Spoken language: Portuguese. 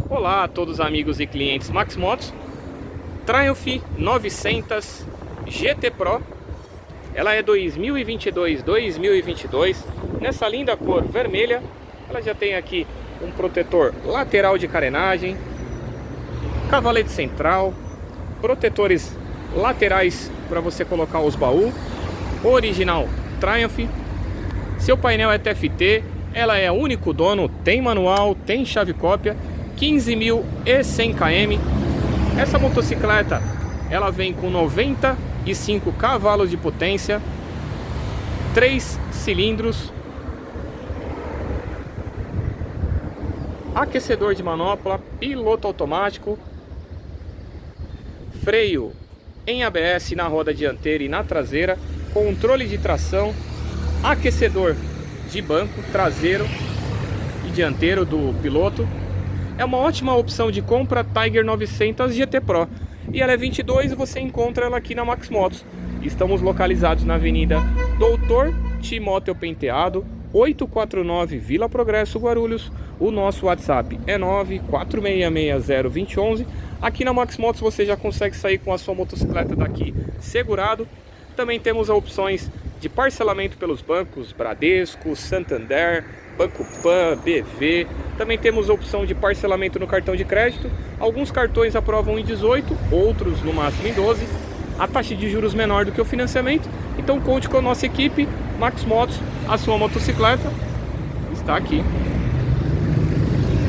Olá a todos amigos e clientes Max Motos. Triumph 900 GT Pro. Ela é 2022 nessa linda cor vermelha. Ela já tem aqui um protetor lateral de carenagem, cavalete central, protetores laterais para você colocar os baús, original Triumph. Seu painel é TFT. Ela é único dono, tem manual, tem chave cópia. 15.100 km. Essa motocicleta ela vem com 95 cavalos de potência, 3 cilindros, aquecedor de manopla, piloto automático, freio em ABS na roda dianteira e na traseira, controle de tração, aquecedor de banco traseiro e dianteiro do piloto. É uma ótima opção de compra Tiger 900 GT Pro. E ela é 22 e você encontra ela aqui na Max Motos. Estamos localizados na Avenida Doutor Timóteo Penteado, 849 Vila Progresso, Guarulhos. O nosso WhatsApp é 946602011. Aqui na Max Motos você já consegue sair com a sua motocicleta daqui segurado. Também temos opções de parcelamento pelos bancos Bradesco, Santander, Banco Pan, BV. Também temos a opção de parcelamento no cartão de crédito. Alguns cartões aprovam em 18, outros no máximo em 12. A taxa de juros menor do que o financiamento. Então conte com a nossa equipe Max Motos. A sua motocicleta está aqui.